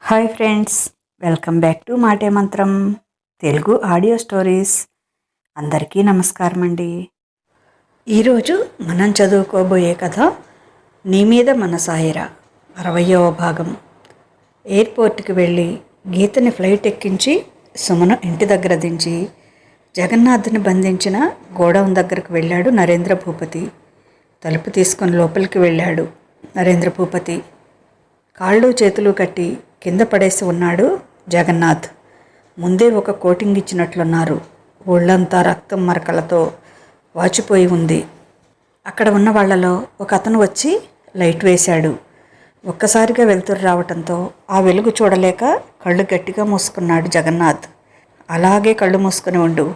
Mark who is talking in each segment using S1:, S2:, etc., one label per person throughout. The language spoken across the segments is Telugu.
S1: Hi friends, welcome back to మాటే మంత్రం తెలుగు ఆడియో స్టోరీస్. అందరికీ నమస్కారం అండి. ఈరోజు మనం చదువుకోబోయే కథ నీ మీద మనసాయిరా 60వ భాగం. ఎయిర్పోర్ట్కి వెళ్ళి గీతని ఫ్లైట్ ఎక్కించి సుమను ఇంటి దగ్గర దించి జగన్నాథ్ని బంధించిన గోడౌన్ దగ్గరకు వెళ్ళాడు నరేంద్ర భూపతి. తలుపు తీసుకొని లోపలికి వెళ్ళాడు నరేంద్ర భూపతి. కాళ్ళు చేతులు కట్టి కింద పడేసి ఉన్నాడు జగన్నాథ్. ముందే ఒక కోటింగ్ ఇచ్చినట్లున్నారు. ఒళ్ళంతా రక్తం మరకలతో వాచిపోయి ఉంది. అక్కడ ఉన్న వాళ్లలో ఒక అతను వచ్చి లైట్ వేశాడు. ఒక్కసారిగా వెలుతురు రావటంతో ఆ వెలుగు చూడలేక కళ్ళు గట్టిగా మూసుకున్నాడు జగన్నాథ్. అలాగే కళ్ళు మూసుకుని ఉండు.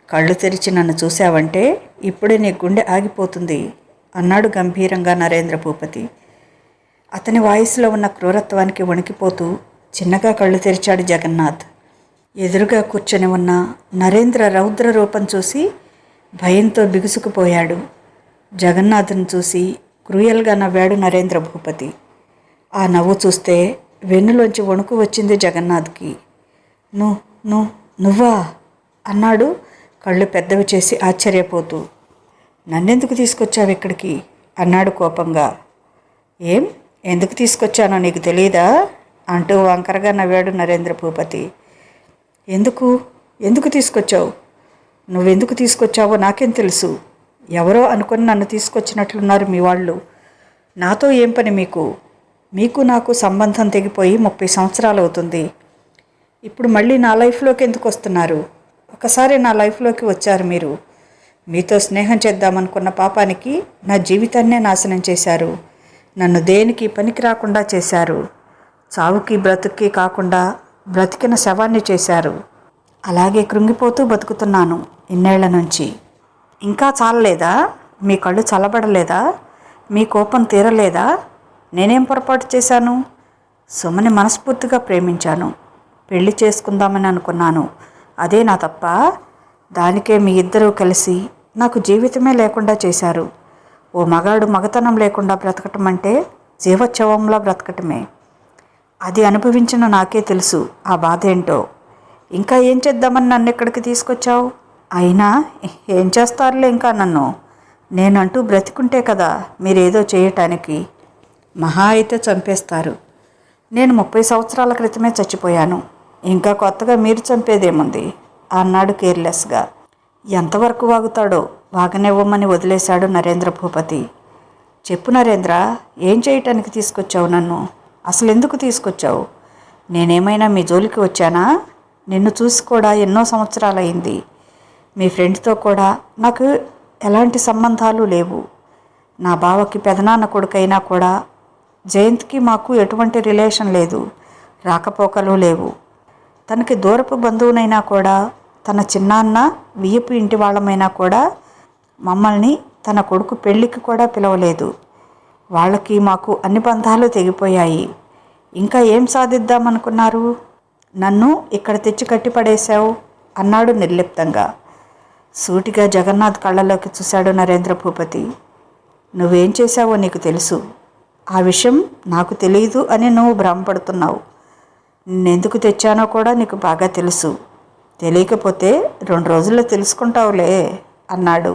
S1: కళ్ళు తెరిచి నన్ను చూశావంటే ఇప్పుడే నీ గుండె ఆగిపోతుంది అన్నాడు గంభీరంగా నరేంద్ర భూపతి. అతని వాయిస్లో ఉన్న క్రూరత్వానికి వణికిపోతూ చిన్నగా కళ్ళు తెరిచాడు జగన్నాథ్. ఎదురుగా కూర్చొని ఉన్న నరేంద్ర రౌద్ర రూపం చూసి భయంతో బిగుసుకుపోయాడు. జగన్నాథ్ను చూసి క్రూయల్గా నవ్వాడు నరేంద్ర భూపతి. ఆ నవ్వు చూస్తే వెన్నులోంచి వణుకు వచ్చింది జగన్నాథ్కి. నువ్వా అన్నాడు కళ్ళు పెద్దవి చేసి ఆశ్చర్యపోతూ. నన్నెందుకు తీసుకొచ్చావు ఇక్కడికి అన్నాడు కోపంగా. ఎందుకు తీసుకొచ్చానో నీకు తెలీదా అంటూ వంకరగా నవ్వాడు నరేంద్ర భూపతి. ఎందుకు తీసుకొచ్చావు? నువ్వెందుకు తీసుకొచ్చావో నాకేం తెలుసు. ఎవరో అనుకొని నన్ను తీసుకొచ్చినట్లున్నారు మీ వాళ్ళు. నాతో ఏం పని మీకు నాకు సంబంధం తెగిపోయి 30 సంవత్సరాలు అవుతుంది. ఇప్పుడు మళ్ళీ నా లైఫ్లోకి ఎందుకు వస్తున్నారు? ఒకసారి నా లైఫ్లోకి వచ్చారు మీరు. మీతో స్నేహం చేద్దామనుకున్న పాపానికి నా జీవితాన్నే నాశనం చేశారు. నన్ను దేనికి పనికి రాకుండా చేశారు. చావుకి బ్రతుక్కి కాకుండా బ్రతికిన శవాన్ని చేశారు. అలాగే కృంగిపోతూ బతుకుతున్నాను ఇన్నేళ్ల నుంచి. ఇంకా చాలలేదా? మీ కళ్ళు చల్లబడలేదా? మీ కోపం తీరలేదా? నేనేం పొరపాటు చేశాను? సుమని మనస్ఫూర్తిగా ప్రేమించాను. పెళ్లి చేసుకుందామని అనుకున్నాను. అదే నా తప్ప? దానికే మీ ఇద్దరూ కలిసి నాకు జీవితమే లేకుండా చేశారు. ఓ మగాడు మగతనం లేకుండా బ్రతకటం అంటే జీవోత్సవంలా బ్రతకటమే. అది అనుభవించిన నాకే తెలుసు ఆ బాధ ఏంటో. ఇంకా ఏం చేద్దామని నన్ను ఇక్కడికి తీసుకొచ్చావు? అయినా ఏం చేస్తారులే ఇంకా నన్ను. నేనంటూ బ్రతికుంటే కదా మీరేదో చేయటానికి. మహా అయితే చంపేస్తారు. నేను 30 సంవత్సరాల క్రితమే చచ్చిపోయాను. ఇంకా కొత్తగా మీరు చంపేదేముంది అన్నాడు కేర్లెస్గా. ఎంతవరకు వాగుతాడో వాగనివ్వమని వదిలేశాడు నరేంద్ర భూపతి. చెప్పు నరేంద్ర, ఏం చేయటానికి తీసుకొచ్చావు నన్ను? అసలు ఎందుకు తీసుకొచ్చావు? నేనేమైనా మీ జోలికి వచ్చానా? నిన్ను చూసి కూడా ఎన్నో సంవత్సరాలైంది. మీ ఫ్రెండ్తో కూడా నాకు ఎలాంటి సంబంధాలు లేవు. నా బావకి పెదనాన్న కొడుకైనా కూడా జయంత్కి మాకు ఎటువంటి రిలేషన్ లేదు. రాకపోకలు లేవు. తనకి దూరపు బంధువునైనా కూడా, తన చిన్నాన్న వియ్యపు ఇంటి వాళ్ళమైనా కూడా మమ్మల్ని తన కొడుకు పెళ్ళికి కూడా పిలవలేదు. వాళ్ళకి మాకు అన్ని బంధాలు తెగిపోయాయి. ఇంకా ఏం సాధిద్దామనుకున్నారు? నన్ను ఇక్కడ తెచ్చి కట్టిపడేశావు అన్నాడు నిర్లిప్తంగా. సూటిగా జగన్నాథ్ కళ్ళలోకి చూశాడు నరేంద్ర భూపతి. నువ్వేం చేశావో నీకు తెలుసు. ఆ విషయం నాకు తెలియదు అని నువ్వు భ్రమపడుతున్నావు. నిన్నెందుకు తెచ్చానో కూడా నీకు బాగా తెలుసు. తెలియకపోతే 2 రోజుల్లో తెలుసుకుంటావులే అన్నాడు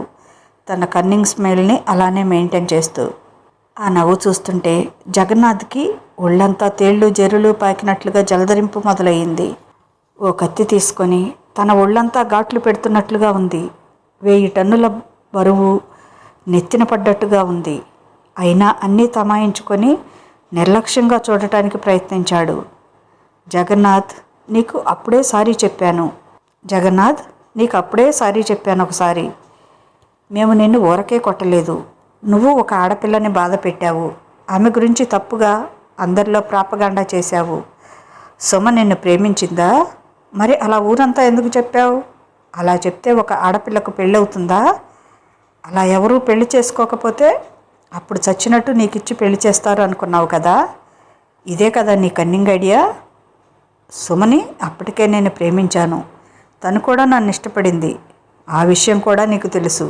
S1: తన కన్నింగ్ స్మైల్ని అలానే మెయింటైన్ చేస్తూ. ఆ నవ్వు చూస్తుంటే జగన్నాథ్కి ఒళ్ళంతా తేళ్ళు జెర్రులు పాకినట్లుగా జలధరింపు మొదలయ్యింది. ఓ కత్తి తీసుకొని తన ఒళ్ళంతా ఘాట్లు పెడుతున్నట్లుగా ఉంది. 1000 టన్నుల బరువు నెత్తిన పడ్డట్టుగా ఉంది. అయినా అన్నీ తమాయించుకొని నిర్లక్ష్యంగా చూడటానికి ప్రయత్నించాడు. జగన్నాథ్, నీకు అప్పుడే సారీ చెప్పాను ఒకసారి. మేము నిన్ను ఊరకే కొట్టలేదు. నువ్వు ఒక ఆడపిల్లని బాధ పెట్టావు. ఆమె గురించి తప్పుగా అందరిలో ప్రాపగాండా చేశావు. సుమ నిన్ను ప్రేమించిందా? మరి అలా ఊరంతా ఎందుకు చెప్పావు? అలా చెప్తే ఒక ఆడపిల్లకు పెళ్ళవుతుందా? అలా ఎవరూ పెళ్లి చేసుకోకపోతే అప్పుడు చచ్చినట్టు నీకిచ్చి పెళ్లి చేస్తారు అనుకున్నావు కదా. ఇదే కదా నీ కన్నింగ్ ఐడియా? సుమని అప్పటికే నేను ప్రేమించాను. తను కూడా నన్ను ఇష్టపడింది. ఆ విషయం కూడా నీకు తెలుసు.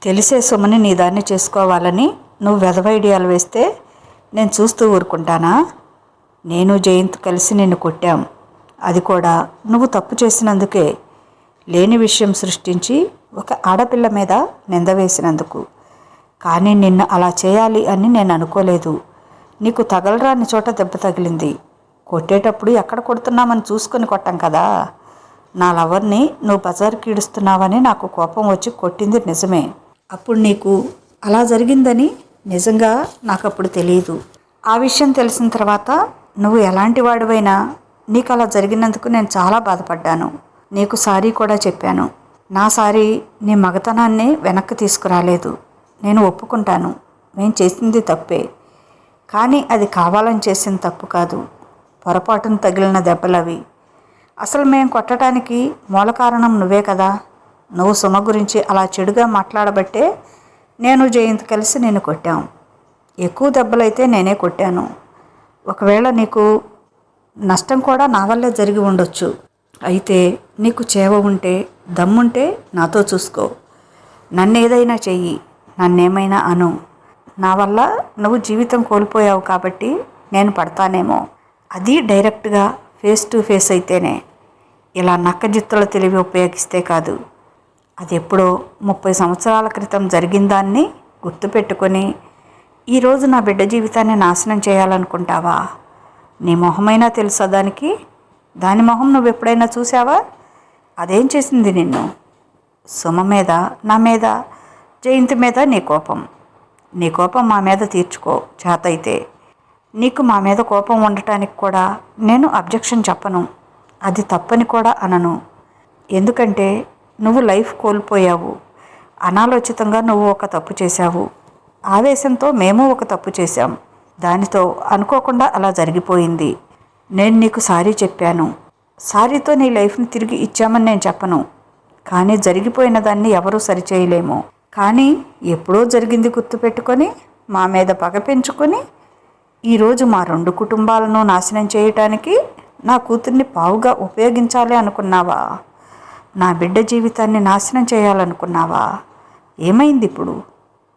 S1: తెలిసే సుమని నీ దాన్ని చేసుకోవాలని నువ్వు వెధవ ఐడియాలు వేస్తే నేను చూస్తూ ఊరుకుంటానా? నేను జయంత్ కలిసి నిన్ను కొట్టాం. అది కూడా నువ్వు తప్పు చేసినందుకే. లేని విషయం సృష్టించి ఒక ఆడపిల్ల మీద నింద వేసినందుకు. కానీ నిన్ను అలా చేయాలి అని నేను అనుకోలేదు. నీకు తగలరాని చోట దెబ్బ తగిలింది. కొట్టేటప్పుడు ఎక్కడ కొడుతున్నామని చూసుకొని కొట్టాం కదా. నా లవర్ని నువ్వు బజార్కి ఈడుస్తున్నావని నాకు కోపం వచ్చి కొట్టింది నిజమే. అప్పుడు నీకు అలా జరిగిందని నిజంగా నాకు అప్పుడు తెలియదు. ఆ విషయం తెలిసిన తర్వాత నువ్వు ఎలాంటి వాడివైనా నీకు అలా జరిగినందుకు నేను చాలా బాధపడ్డాను. నీకు సారీ కూడా చెప్పాను. నా సారీ నీ మగతనాన్ని వెనక్కి తీసుకురాలేదు. నేను ఒప్పుకుంటాను, నేను చేసింది తప్పే. కానీ అది కావాలని చేసిన తప్పు కాదు. పొరపాటును తగిలిన దెబ్బలవి. అసలు మేము కొట్టడానికి మూల కారణం నువ్వే కదా. నువ్వు సుమ గురించి అలా చెడుగా మాట్లాడబట్టే నేను జయంత్ కలిసి నేను కొట్టాం. ఎక్కువ దెబ్బలైతే నేనే కొట్టాను. ఒకవేళ నీకు నష్టం కూడా నా వల్లే జరిగి ఉండొచ్చు. అయితే నీకు చేవ ఉంటే, దమ్ముంటే నాతో చూసుకో. నన్ను ఏదైనా చెయ్యి, నన్నేమైనా అను. నా వల్ల నువ్వు జీవితం కోల్పోయావు కాబట్టి నేను పడతానేమో. అది డైరెక్ట్గా ఫేస్ టు ఫేస్ అయితేనే. ఇలా నక్కజిత్తుల తెలివి ఉపయోగిస్తే కాదు. అది ఎప్పుడో 30 సంవత్సరాల క్రితం జరిగిన దాన్ని గుర్తుపెట్టుకొని ఈరోజు నా బిడ్డ జీవితాన్ని నాశనం చేయాలనుకుంటావా? నీ మొహమైనా తెలుసా దానికి? దాని మొహం నువ్వు ఎప్పుడైనా చూసావా? అదేం చేసింది నిన్ను? సుమ మీద, నా మీద, జయంతి మీద నీ కోపం. నీ కోపం మా మీద తీర్చుకో చేతైతే. నీకు మా మీద కోపం ఉండటానికి కూడా నేను అబ్జెక్షన్ చెప్పను. అది తప్పని కూడా అనను. ఎందుకంటే నువ్వు లైఫ్ కోల్పోయావు. అనాలోచితంగా నువ్వు ఒక తప్పు చేశావు. ఆవేశంతో మేము ఒక తప్పు చేశాం. దానితో అనుకోకుండా అలా జరిగిపోయింది. నేను నీకు సారీ చెప్పాను. సారీతో నీ లైఫ్ని తిరిగి ఇచ్చామని నేను చెప్పను. కానీ జరిగిపోయిన దాన్ని ఎవరూ సరిచేయలేము. కానీ ఎప్పుడో జరిగింది గుర్తుపెట్టుకొని మా మీద పగ పెంచుకొని ఈరోజు మా 2 కుటుంబాలను నాశనం చేయటానికి నా కూతుర్ని పావుగా ఉపయోగించాలి అనుకున్నావా? నా బిడ్డ జీవితాన్ని నాశనం చేయాలనుకున్నావా? ఏమైంది ఇప్పుడు?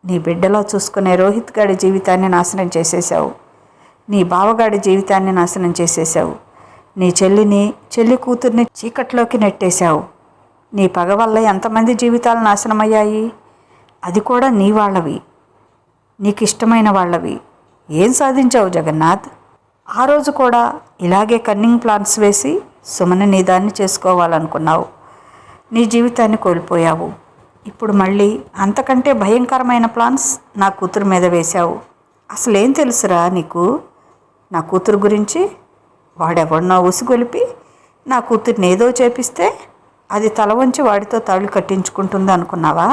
S1: నీ బిడ్డలో చూసుకునే రోహిత్ గాడి జీవితాన్ని నాశనం చేసేసావు. నీ బావగాడి జీవితాన్ని నాశనం చేసేసావు. నీ చెల్లి కూతుర్ని చీకట్లోకి నెట్టేశావు. నీ పగ వల్ల ఎంతమంది జీవితాలు నాశనమయ్యాయి? అది కూడా నీ వాళ్ళవి, నీకు ఇష్టమైన వాళ్ళవి. ఏం సాధించావు జగన్నాథ్? ఆ రోజు కూడా ఇలాగే కన్నింగ్ ప్లాన్స్ వేసి సుమని నీ దాన్ని చేసుకోవాలనుకున్నావు. నీ జీవితాన్ని కోల్పోయావు. ఇప్పుడు మళ్ళీ అంతకంటే భయంకరమైన ప్లాన్స్ నా కూతురు మీద వేశావు. అసలేం తెలుసురా నీకు నా కూతురు గురించి? వాడెవడనో ఉసిగొలిపి నా కూతుర్ని ఏదో చేపిస్తే అది తల వంచి వాడితో తాళి కట్టించుకుంటుంది అనుకున్నావా?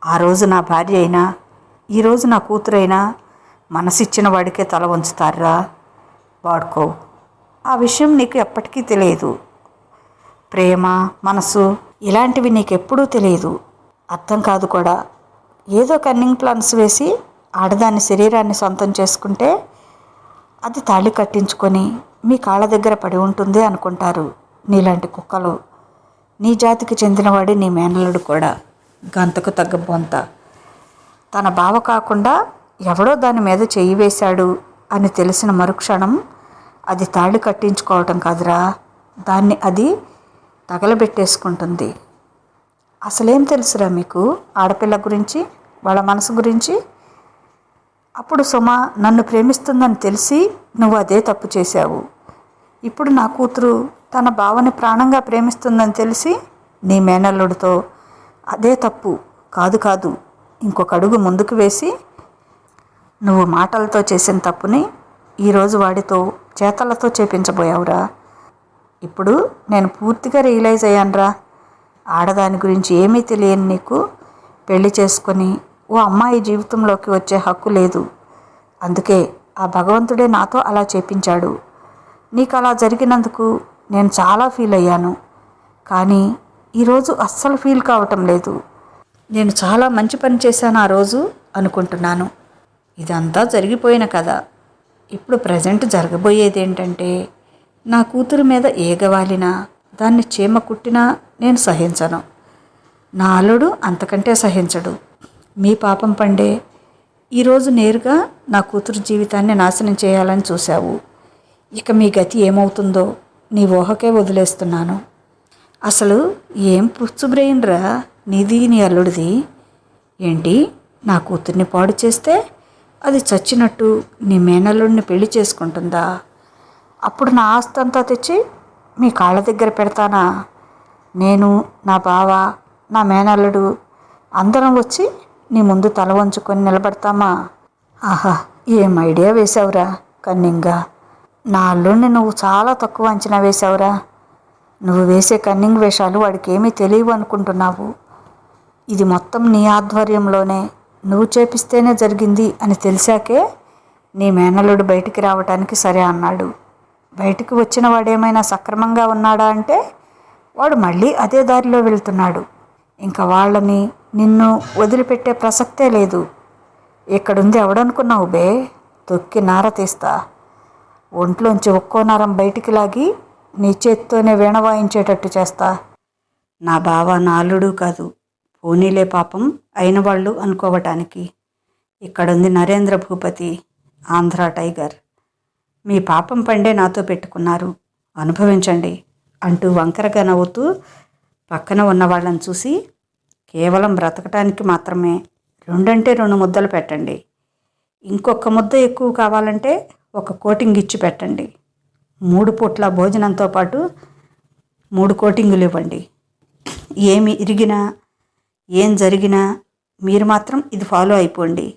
S1: ఆ రోజు నా భార్య అయినా ఈరోజు నా కూతురైనా మనసిచ్చిన వాడికే తల వంచుతారా? వాడుకో. ఆ విషయం నీకు ఎప్పటికీ తెలియదు. ప్రేమ, మనసు ఇలాంటివి నీకెప్పుడూ తెలియదు. అర్థం కాదు కూడా. ఏదో కన్నింగ్ ప్లాన్స్ వేసి ఆడదాని శరీరాన్ని సొంతం చేసుకుంటే అది తాళి కట్టించుకొని మీ కాళ్ళ దగ్గర పడి ఉంటుంది అనుకుంటారు నీలాంటి కుక్కలు. నీ జాతికి చెందినవాడి నీ మేనల్లుడు కూడా గంతకు తగ్గ బొంత. తన బావ కాకుండా ఎవడో దాని మీద చెయ్యి వేశాడు అని తెలిసిన మరుక్షణం అది తాళి కట్టించుకోవటం కాదురా, దాన్ని అది తగలబెట్టేసుకుంటుంది. అసలేం తెలుసురా మీకు ఆడపిల్ల గురించి, వాళ్ళ మనసు గురించి? అప్పుడు సుమ నన్ను ప్రేమిస్తుందని తెలిసి నువ్వు అదే తప్పు చేశావు. ఇప్పుడు నా కూతురు తన బావని ప్రాణంగా ప్రేమిస్తుందని తెలిసి నీ మేనల్లుడితో అదే తప్పు కాదు ఇంకొక అడుగు ముందుకు వేసి నువ్వు మాటలతో చేసిన తప్పుని ఈరోజు వాడితో చేతలతో చేపించబోయావురా. ఇప్పుడు నేను పూర్తిగా రియలైజ్ అయ్యానురా. ఆడదాని గురించి ఏమీ తెలియని నీకు పెళ్లి చేసుకొని ఓ అమ్మాయి జీవితంలోకి వచ్చే హక్కు లేదు. అందుకే ఆ భగవంతుడే నాతో అలా చేపించాడు. నీకు అలా జరిగినందుకు నేను చాలా ఫీల్ అయ్యాను. కానీ ఈరోజు అస్సలు ఫీల్ కావటం లేదు. నేను చాలా మంచి పని చేశాను ఆ రోజు అనుకుంటున్నాను. ఇదంతా జరిగిపోయిన కథ. ఇప్పుడు ప్రజెంట్ జరగబోయేది ఏంటంటే నా కూతురు మీద ఏగవాలినా దాన్ని చీమ కుట్టినా నేను సహించను. నా అల్లుడు అంతకంటే సహించడు. మీ పాపం పండే ఈరోజు నేరుగా నా కూతురు జీవితాన్ని నాశనం చేయాలని చూశావు. ఇక మీ గతి ఏమవుతుందో నీ ఊహకే వదిలేస్తున్నాను. అసలు ఏం పుచ్చు బ్రెయిన్ రా నీది నీ అల్లుడిది. ఏంటి, నా కూతుర్ని పాడు చేస్తే అది చచ్చినట్టు నీ మేనల్లుడిని పెళ్లి చేసుకుంటుందా? అప్పుడు నా ఆస్తి అంతా తెచ్చి మీ కాళ్ళ దగ్గర పెడతానా? నేను, నా బావ, నా మేనల్లుడు అందరం వచ్చి నీ ముందు తల వంచుకొని నిలబడతామా? ఆహా, ఏం ఐడియా వేశావురా కన్నింగా. నా అల్లుడిని నువ్వు చాలా తక్కువ అంచనా వేశావురా. నువ్వు వేసే కన్నింగ్ వేషాలు వాడికి ఏమీ తెలియవు అనుకుంటున్నావు. ఇది మొత్తం నీ ఆధ్వర్యంలోనే నువ్వు చేపిస్తేనే జరిగింది అని తెలిసాకే నీ మేనల్లుడు బయటికి రావటానికి సరే అన్నాడు. బయటికి వచ్చిన వాడేమైనా సక్రమంగా ఉన్నాడా అంటే వాడు మళ్ళీ అదే దారిలో వెళ్తున్నాడు. ఇంకా వాళ్ళని నిన్ను వదిలిపెట్టే ప్రసక్తే లేదు. ఇక్కడుంది ఎవడనుకున్నావు బే? తొక్కి నార తీస్తా. ఒంట్లోంచి ఒక్కో నరం బయటికి లాగి నీ చేత్తోనే వీణ వాయించేటట్టు చేస్తా. నా బావ నా అల్లుడు కాదు, పోనీలే పాపం అయిన వాళ్ళు అనుకోవటానికి. ఇక్కడుంది నరేంద్ర భూపతి, ఆంధ్ర టైగర్. మీ పాపం పండే నాతో పెట్టుకున్నారు, అనుభవించండి అంటూ వంకరగా నవ్వుతూ పక్కన ఉన్న వాళ్ళని చూసి, కేవలం బ్రతకటానికి మాత్రమే 2 ముద్దలు పెట్టండి. ఇంకొక ముద్ద ఎక్కువ కావాలంటే ఒక కోటింగ్ ఇచ్చి పెట్టండి. 3 పూట్ల భోజనంతో పాటు 3 కోటింగులు ఇవ్వండి. ఏమి ఇరిగినా ఏం జరిగినా మీరు మాత్రం ఇది ఫాలో అయిపోండి.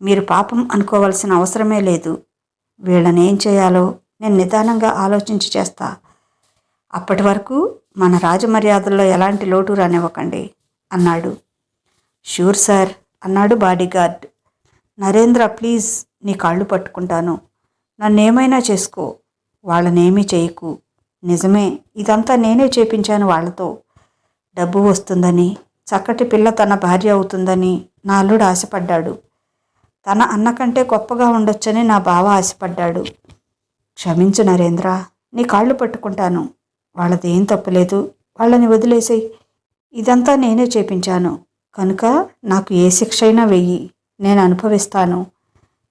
S1: మీరు పాపం అనుకోవాల్సిన అవసరమే లేదు. వీళ్ళని ఏం చేయాలో నేను నిదానంగా ఆలోచించి చేస్తా. అప్పటి వరకు మన రాజమర్యాదల్లో ఎలాంటి లోటు రానివ్వకండి అన్నాడు. షూర్ సార్ అన్నాడు బాడీగార్డ్. నరేంద్ర ప్లీజ్, నీ కాళ్ళు పట్టుకుంటాను, నన్నేమైనా చేసుకో, వాళ్ళనేమీ చేయకు. నిజమే, ఇదంతా నేనే చేపించాను వాళ్ళతో. డబ్బు వస్తుందని, చక్కటి పిల్ల తన భార్య అవుతుందని నా అల్లుడు ఆశపడ్డాడు. తన అన్న కంటే గొప్పగా ఉండొచ్చని నా బావ ఆశపడ్డాడు. క్షమించు నరేంద్ర, నీ కాళ్ళు పట్టుకుంటాను. వాళ్ళదేం తప్పులేదు, వాళ్ళని వదిలేసేయి. ఇదంతా నేనే చేపించాను కనుక నాకు ఏ శిక్ష అయినా వెయ్యి, నేను అనుభవిస్తాను.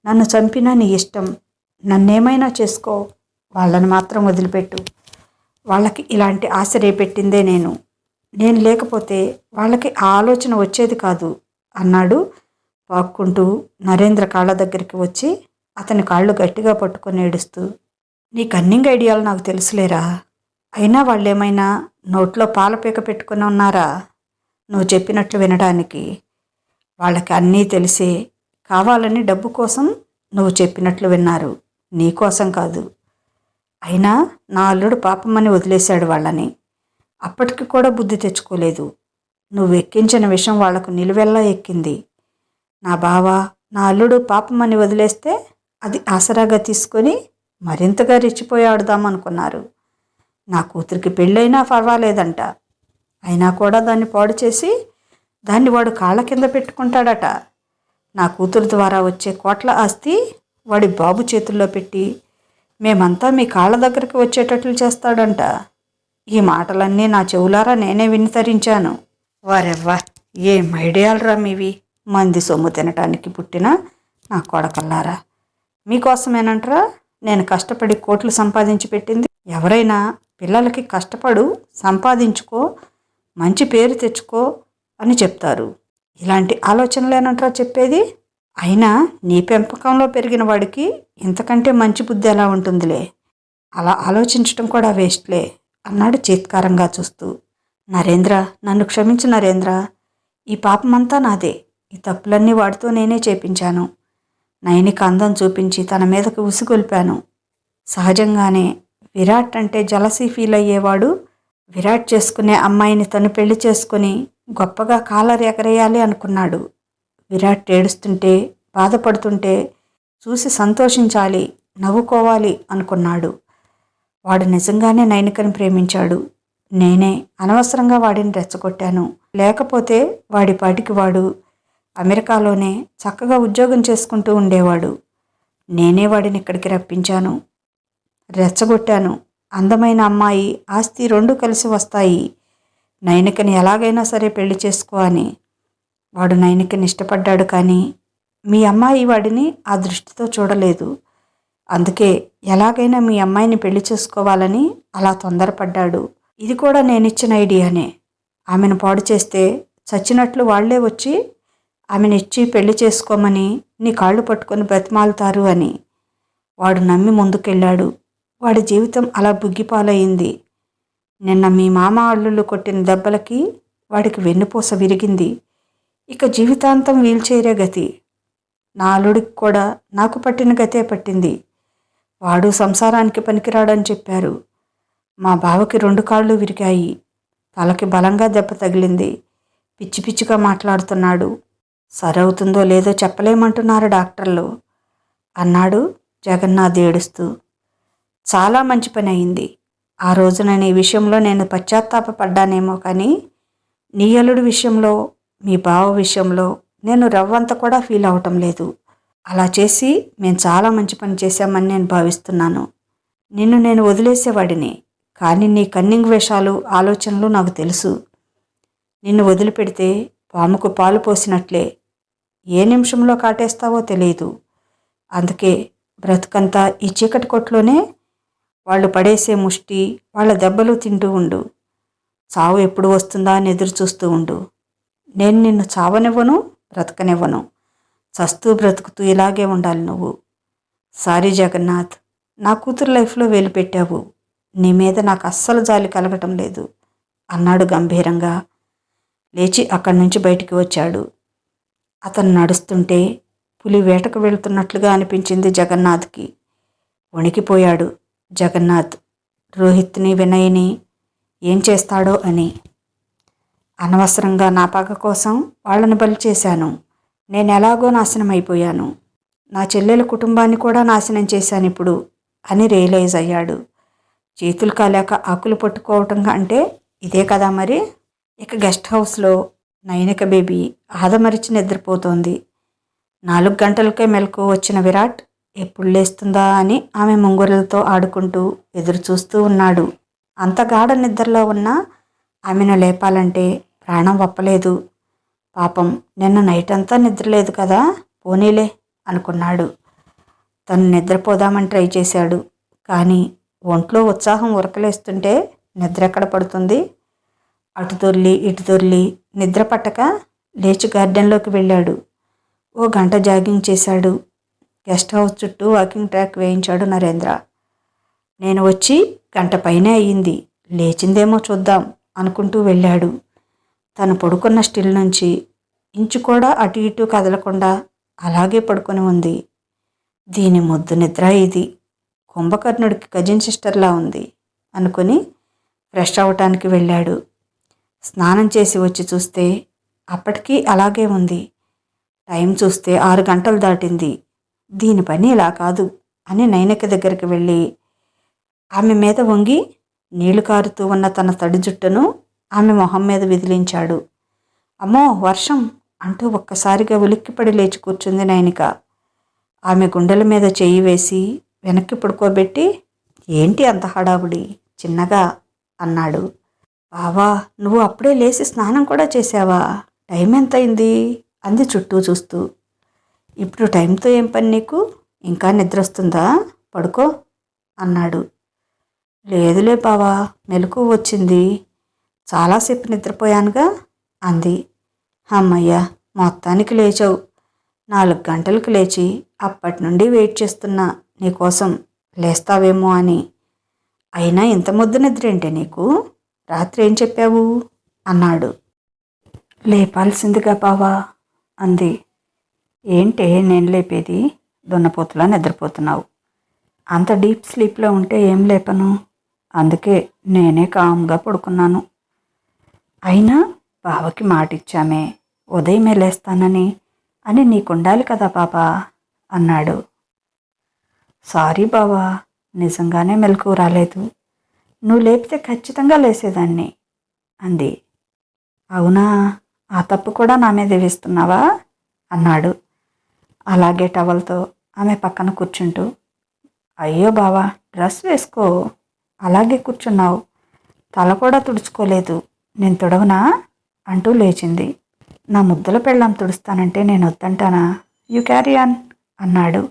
S1: నన్ను చంపినా నీ ఇష్టం, నన్నేమైనా చేసుకో, వాళ్ళని మాత్రం వదిలిపెట్టు. వాళ్ళకి ఇలాంటి ఆశ రేపెట్టిందే నేను. నేను లేకపోతే వాళ్ళకి ఆ ఆలోచన వచ్చేది కాదు అన్నాడు పాక్కుంటూ నరేంద్ర కాళ్ళ దగ్గరికి వచ్చి అతని కాళ్ళు గట్టిగా పట్టుకొని ఏడుస్తూ. నీ కన్నింగ్ ఐడియాలు నాకు తెలుసులేరా. అయినా వాళ్ళేమైనా నోట్లో పాలపీక పెట్టుకుని ఉన్నారా నువ్వు చెప్పినట్లు వినడానికి? వాళ్ళకి అన్నీ తెలిసే కావాలని డబ్బు కోసం నువ్వు చెప్పినట్లు విన్నారు, నీ కోసం కాదు. అయినా నా అల్లుడు పాపమని వదిలేశాడు వాళ్ళని. అప్పటికి కూడా బుద్ధి తెచ్చుకోలేదు. నువ్వు ఎక్కించిన విషయం వాళ్లకు నిలువెల్లా ఎక్కింది. నా బావ నా అల్లుడు పాపమని వదిలేస్తే అది ఆసరాగా తీసుకొని మరింతగా రెచ్చిపోయి ఆడుదామనుకున్నారు. నా కూతురికి పెళ్ళైనా పర్వాలేదంట. అయినా కూడా దాన్ని పాడు చేసి దాన్ని వాడు కాళ్ళ కింద పెట్టుకుంటాడట. నా కూతురు ద్వారా వచ్చే కోట్ల ఆస్తి వాడి బాబు చేతుల్లో పెట్టి మేమంతా మీ కాళ్ళ దగ్గరికి వచ్చేటట్లు చేస్తాడంట. ఈ మాటలన్నీ నా చెవులారా నేనే వినితరించాను. వారెవ్వా, ఏం ఐడియాలరా మీవి, మంది సొమ్ము తినటానికి పుట్టిన నా కొడకల్లారా. మీకోసమేనంటారా నేను కష్టపడి కోట్లు సంపాదించి పెట్టింది? ఎవరైనా పిల్లలకి కష్టపడు, సంపాదించుకో, మంచి పేరు తెచ్చుకో అని చెప్తారు. ఇలాంటి ఆలోచనలేనంటారా చెప్పేది? అయినా నీ పెంపకంలో పెరిగిన వాడికి ఇంతకంటే మంచి బుద్ధి ఎలా ఉంటుందిలే. అలా ఆలోచించటం కూడా వేస్ట్లే అన్నాడు చీత్కారంగా చూస్తూ. నరేంద్ర, నన్ను క్షమించు నరేంద్ర. ఈ పాపమంతా నాదే. ఈ తప్పులన్నీ వాడితో నేనే చేపించాను. నయనికి అందం చూపించి తన మీదకు ఉసిగొల్పాను. సహజంగానే విరాట్ అంటే జలసీ ఫీల్ అయ్యేవాడు విరాట్ చేసుకునే అమ్మాయిని తను పెళ్లి చేసుకుని గొప్పగా కాలర్ ఎగరేయాలి అనుకున్నాడు. విరాట్ ఏడుస్తుంటే బాధపడుతుంటే చూసి సంతోషించాలి, నవ్వుకోవాలి అనుకున్నాడు. వాడు నిజంగానే నైనికని ప్రేమించాడు. నేనే అనవసరంగా వాడిని రెచ్చగొట్టాను. లేకపోతే వాడి పాటికి వాడు అమెరికాలోనే చక్కగా ఉద్యోగం చేసుకుంటూ ఉండేవాడు. నేనే వాడిని ఇక్కడికి రప్పించాను, రెచ్చగొట్టాను. అందమైన అమ్మాయి, ఆస్తి 2 కలిసి వస్తాయి. నైనికని ఎలాగైనా సరే పెళ్లి చేసుకో అని. వాడు నైనికని ఇష్టపడ్డాడు, కానీ మీ అమ్మాయి వాడిని ఆ దృష్టితో చూడలేదు. అందుకే ఎలాగైనా మీ అమ్మాయిని పెళ్లి చేసుకోవాలని అలా తొందరపడ్డాడు. ఇది కూడా నేనిచ్చిన ఐడియానే. ఆమెను పాడు చేస్తే చచ్చినట్లు వాళ్లే వచ్చి ఆమెనిచ్చి పెళ్లి చేసుకోమని నీ కాళ్ళు పట్టుకొని బ్రతిమాలుతారు అని. వాడు నమ్మి ముందుకెళ్ళాడు. వాడి జీవితం అలా బుగ్గిపాలయ్యింది. నిన్న మీ మామ అల్లుళ్ళు కొట్టిన దెబ్బలకి వాడికి వెన్నుపూస విరిగింది. ఇక జీవితాంతం వీల్చైరే గతి. నా అల్లుడికి కూడా నాకు పట్టిన గతే పట్టింది. వాడు సంసారానికి పనికిరాడని చెప్పారు. మా బావకి 2 కాళ్ళు విరిగాయి. తలకి బలంగా దెబ్బ తగిలింది. పిచ్చి పిచ్చిగా మాట్లాడుతున్నాడు. సరవుతుందో లేదో చెప్పలేమంటున్నారు డాక్టర్లు అన్నాడు జగన్నాథ్ ఏడుస్తూ. చాలా మంచి పని అయింది. ఆ రోజున నీ విషయంలో నేను పశ్చాత్తాపడ్డానేమో కానీ నీ అల్లుడి విషయంలో, మీ బావ విషయంలో నేను రవ్వంత కూడా ఫీల్ అవటం లేదు. అలా చేసి మేము చాలా మంచి పని చేశామని నేను భావిస్తున్నాను. నిన్ను నేను వదిలేసేవాడిని, కానీ నీ కన్నింగ్ వేషాలు, ఆలోచనలు నాకు తెలుసు. నిన్ను వదిలిపెడితే పాముకు పాలు పోసినట్లే. ఏ నిమిషంలో కాటేస్తావో తెలియదు. అందుకే బ్రతుకంతా ఈ చీకటి కొట్లోనే వాళ్ళు పడేసే ముష్టి, వాళ్ళ దెబ్బలు తింటూ ఉండు. చావు ఎప్పుడు వస్తుందా అని ఎదురు చూస్తూ ఉండు. నేను నిన్ను చావనివ్వను, బ్రతకనివ్వను. చస్తూ బ్రతుకుతూ ఇలాగే ఉండాలి నువ్వు. సారీ జగన్నాథ్, నా కూతురు లైఫ్లో వేలు పెట్టావు. నీ మీద నాకు అస్సలు జాలి కలగటం లేదు అన్నాడు గంభీరంగా. లేచి అక్కడి నుంచి బయటికి వచ్చాడు. అతను నడుస్తుంటే పులి వేటకు వెళుతున్నట్లుగా అనిపించింది జగన్నాథ్కి. వణికిపోయాడు జగన్నాథ్. రోహిత్ని, వినయ్ని ఏం చేస్తాడో అని. అనవసరంగా నా పగ కోసం వాళ్ళని బలి చేశాను. నేను ఎలాగో నాశనం అయిపోయాను. నా చెల్లెల కుటుంబాన్ని కూడా నాశనం చేశాను ఇప్పుడు అని రియలైజ్ అయ్యాడు. చేతులు కాలేక ఆకులు పట్టుకోవటం అంటే ఇదే కదా మరి. ఇక గెస్ట్ హౌస్లో నైనిక బేబీ ఆదమరిచి నిద్రపోతోంది. 4 గంటలకే మెలకు వచ్చిన విరాట్ ఎప్పుడు లేస్తుందా అని ఆమె ముంగురులతో ఆడుకుంటూ ఎదురు చూస్తూ ఉన్నాడు. అంత గాఢ నిద్రలో ఉన్న ఆమెను లేపాలంటే ప్రాణం ఒప్పలేదు. పాపం నిన్న నైట్ అంతా నిద్రలేదు కదా, పోనీలే అనుకున్నాడు. తను నిద్రపోదామని ట్రై చేశాడు. కానీ ఒంట్లో ఉత్సాహం ఉరకలేస్తుంటే నిద్ర ఎక్కడ పడుతుంది. అటు దొర్లి ఇటు దొర్లి నిద్ర పట్టక లేచి గార్డెన్లోకి వెళ్ళాడు. ఓ గంట జాగింగ్ చేశాడు. గెస్ట్ హౌస్ చుట్టూ వాకింగ్ ట్రాక్ వేయించాడు నరేంద్ర. నేను వచ్చి గంట పైనే అయ్యింది, లేచిందేమో చూద్దాం అనుకుంటూ వెళ్ళాడు. తను పడుకున్న స్టిల్ నుంచి ఇంచు కూడా అటు ఇటు కదలకుండా అలాగే పడుకొని ఉంది. దీని ముద్దు నిద్ర ఇది, కుంభకర్ణుడికి కజిన్ సిస్టర్లా ఉంది అనుకుని ఫ్రెష్ అవ్వటానికి వెళ్ళాడు. స్నానం చేసి వచ్చి చూస్తే అప్పటికీ అలాగే ఉంది. టైం చూస్తే 6 గంటలు దాటింది. దీని పని ఇలా కాదు అని నైనిక దగ్గరికి వెళ్ళి ఆమె మీద వంగి నీళ్లు కారుతూ ఉన్న తన తడి జుట్టును ఆమె మొహం మీద విదిలించాడు. అమ్మో వర్షం అంటూ ఒక్కసారిగా ఉలిక్కిపడి లేచి కూర్చుంది నైనిక. ఆమె గుండెల మీద చెయ్యి వేసి వెనక్కి పడుకోబెట్టి ఏంటి అంత హడావుడి చిన్నగా అన్నాడు. బావా, నువ్వు అప్పుడే లేచి స్నానం కూడా చేసావా? టైం ఎంతయింది అంది చుట్టూ చూస్తూ. ఇప్పుడు టైంతో ఏం పని నీకు? ఇంకా నిద్ర వస్తుందా? పడుకో అన్నాడు. లేదులే బావా, మెలకు వచ్చింది, చాలాసేపు నిద్రపోయానుగా అంది. అమ్మయ్య, మొత్తానికి లేచావు. 4 గంటలకు లేచి అప్పటి నుండి వెయిట్ చేస్తున్నా నీకోసం లేస్తావేమో అని. అయినా ఇంత ముద్దు నిద్రేంటే నీకు? రాత్రి ఏం చెప్పావు అన్నాడు. లేపాల్సిందిగా బావా అంది. ఏంటే నేను లేపేది? దున్నపోతులా నిద్రపోతున్నావు. అంత డీప్ స్లీప్లో ఉంటే ఏం లేపను, అందుకే నేనే కామ్గా పడుకున్నాను. అయినా బావకి మాటిచ్చామే ఉదయమే లేస్తానని, అని నీకుండాలి కదా బాబా అన్నాడు. సారీ బావా, నిజంగానే మెలకు రాలేదు. నువ్వు లేపితే ఖచ్చితంగా లేసేదాన్ని అంది. అవునా, ఆ తప్పు కూడా నా మీద వేస్తున్నావా అన్నాడు. అలాగే టవల్తో ఆమె పక్కన కూర్చుంటూ. అయ్యో బావా, డ్రెస్ వేసుకో, అలాగే కూర్చున్నావు, తల కూడా తుడుచుకోలేదు, నేను తుడవనా అంటూ లేచింది. నా ముద్దుల పెళ్ళాం తుడుస్తానంటే నేను వద్దంటానా? యు క్యారీ ఆన్ అన్నాడు.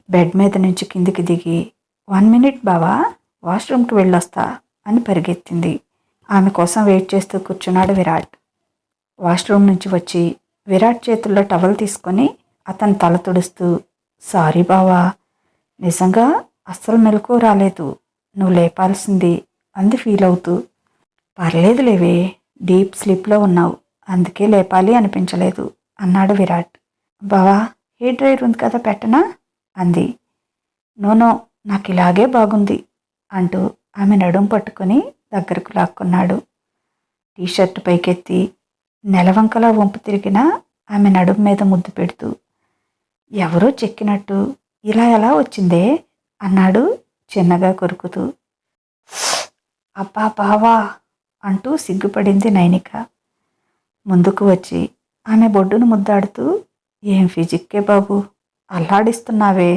S1: బెడ్ మీద నుంచి కిందికి దిగి 1 మినిట్ బావా, వాష్రూమ్కి వెళ్ళొస్తా అని పరిగెత్తింది. ఆమె కోసం వెయిట్ చేస్తూ కూర్చున్నాడు విరాట్. వాష్రూమ్ నుంచి వచ్చి విరాట్ చేతుల్లో టవల్ తీసుకొని అతని తల తుడుస్తూ, సారీ బావా, నిజంగా అస్సలు మెలకు రాలేదు, నువ్వు లేపాల్సింది అంది ఫీల్ అవుతూ. పర్లేదు లేవే, డీప్ స్లీప్లో ఉన్నావు, అందుకే లేపాలి అనిపించలేదు అన్నాడు విరాట్. బావా, హెయిర్ డ్రైయర్ ఉంది కదా పెట్టనా అంది. నోనో, నాకు ఇలాగే బాగుంది అంటూ ఆమె నడుం పట్టుకొని దగ్గరకు లాక్కున్నాడు. టీషర్ట్ పైకెత్తి నెలవంకలా వంపు తిరిగిన ఆమె నడుం మీద ముద్దు పెడుతూ, ఎవరో చెక్కినట్టు ఇలా ఎలా వచ్చిందే అన్నాడు చిన్నగా కొరుకుతూ. అబ్బా బావా అంటూ సిగ్గుపడింది నైనిక. ముందుకు వచ్చి ఆమె బొడ్డును ముద్దాడుతూ, ఏం ఫిజిక్కే బాబు, అల్లాడిస్తున్నావే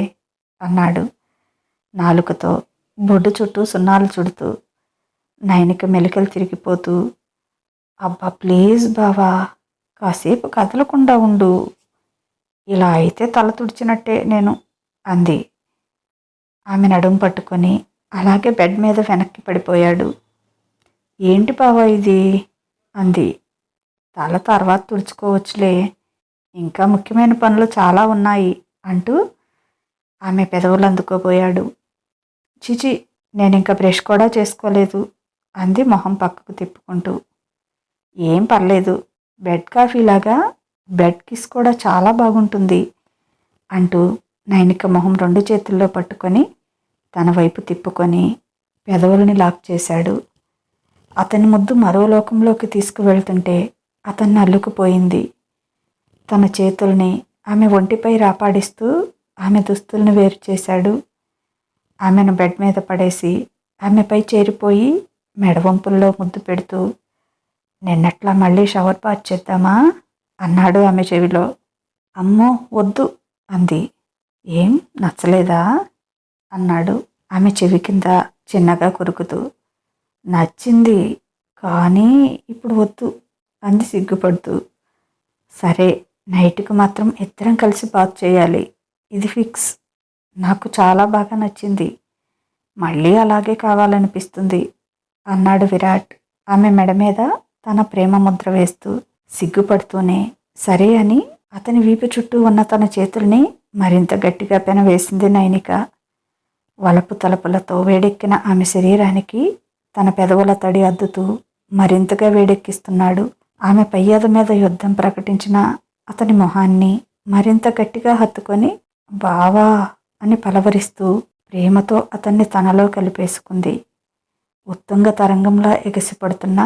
S1: అన్నాడు నాలుకతో బొడ్డు చుట్టూ సున్నాలు చుడుతూ. నైనిక మెలికలు తిరిగిపోతూ, అబ్బా ప్లీజ్ బావా, కాసేపు కదలకుండా ఉండు, ఇలా అయితే తల తుడిచినట్టే నేను అంది. ఆమె నడుం పట్టుకొని అలాగే బెడ్ మీద వెనక్కి పడిపోయాడు. ఏంటి బావా ఇది అంది. తల తర్వాత తుడుచుకోవచ్చులే, ఇంకా ముఖ్యమైన పనులు చాలా ఉన్నాయి అంటూ ఆమె పెదవులు అందుకోబోయాడు. చిచి, నేనింక బ్రష్ కూడా చేసుకోలేదు అంది మొహం పక్కకు తిప్పుకుంటూ. ఏం పర్లేదు, బెడ్ కాఫీలాగా బెడ్ కిస్ కూడా చాలా బాగుంటుంది అంటూ నైనిక మొహం 2 చేతుల్లో పట్టుకొని తన వైపు తిప్పుకొని పెదవులని లాక్ చేశాడు. అతని ముద్దు మరో లోకంలోకి తీసుకువెళ్తుంటే అతన్ని అల్లుకుపోయింది. తన చేతుల్ని ఆమె ఒంటిపై రాపాడిస్తూ ఆమె దుస్తుల్ని వేరు చేశాడు. ఆమెను బెడ్ మీద పడేసి ఆమెపై చేరిపోయి మెడవంపుల్లో ముద్దు పెడుతూ, నిన్నట్లా మళ్ళీ షవర్ బాత్ చేద్దామా అన్నాడు ఆమె చెవిలో. అమ్మో వద్దు అంది. ఏం నచ్చలేదా అన్నాడు ఆమె చెవి కింద చిన్నగా కొరుకుతూ. నచ్చింది, కానీ ఇప్పుడు వద్దు అంది సిగ్గుపడుతూ. సరే, నైట్కి మాత్రం ఇద్దరం కలిసి బాత్ చేయాలి, ఇది ఫిక్స్, నాకు చాలా బాగా నచ్చింది, మళ్ళీ అలాగే కావాలనిపిస్తుంది అన్నాడు విరాట్ ఆమె మెడ మీద తన ప్రేమ ముద్ర వేస్తూ. సిగ్గుపడుతూనే సరే అని అతని వీపు చుట్టూ ఉన్న తన చేతుల్ని మరింత గట్టిగా పెనవేసింది నైనిక. వలపు తలపులతో వేడెక్కిన ఆమె శరీరానికి తన పెదవుల తడి అద్దుతూ మరింతగా వేడెక్కిస్తున్నాడు. ఆమె పయ్యద మీద యుద్ధం ప్రకటించిన అతని మొహాన్ని మరింత గట్టిగా హత్తుకొని బావా అని పలవరిస్తూ ప్రేమతో అతన్ని తనలో కలిపేసుకుంది. ఉత్తుంగ తరంగంలా ఎగసిపడుతున్న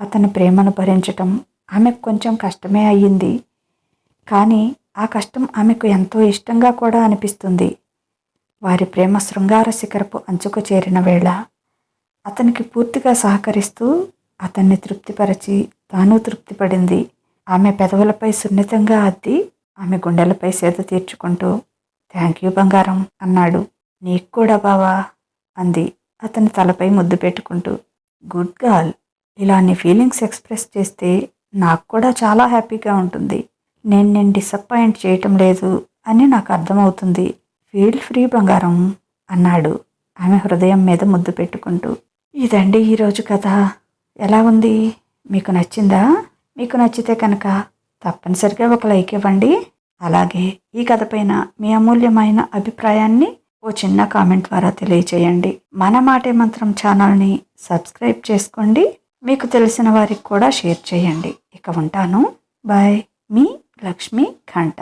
S1: అతని ప్రేమను భరించటం ఆమెకు కొంచెం కష్టమే అయ్యింది. కానీ ఆ కష్టం ఆమెకు ఎంతో ఇష్టంగా కూడా అనిపిస్తుంది. వారి ప్రేమ శృంగార శిఖరపు అంచుకు చేరిన వేళ అతనికి పూర్తిగా సహకరిస్తూ అతన్ని తృప్తిపరచి తాను తృప్తిపడింది. ఆమె పెదవులపై సున్నితంగా అద్ది ఆమె గుండెలపై సేద తీర్చుకుంటూ, థ్యాంక్ యూ బంగారం అన్నాడు. నీకు కూడా బావా అంది అతని తలపై ముద్దు పెట్టుకుంటూ. గుడ్ గర్ల్, ఇలా నీ ఫీలింగ్స్ ఎక్స్ప్రెస్ చేస్తే నాకు కూడా చాలా హ్యాపీగా ఉంటుంది. నేను డిసప్పాయింట్ చేయటం లేదు అని నాకు అర్థమవుతుంది. ఫీల్ ఫ్రీ బంగారం అన్నాడు ఆమె హృదయం మీద ముద్దు పెట్టుకుంటూ. ఇదండి ఈరోజు కథ. ఎలా ఉంది? మీకు నచ్చిందా? మీకు నచ్చితే కనుక తప్పనిసరిగా ఒక లైక్ ఇవ్వండి. అలాగే ఈ కథ పైన మీ అమూల్యమైన అభిప్రాయాన్ని ఓ చిన్న కామెంట్ ద్వారా తెలియచేయండి. మన మాటే మంత్రం ఛానల్ని సబ్స్క్రైబ్ చేసుకోండి. మీకు తెలిసిన వారికి కూడా షేర్ చేయండి. ఇక ఉంటాను. బాయ్. మీ లక్ష్మీ ఘంట.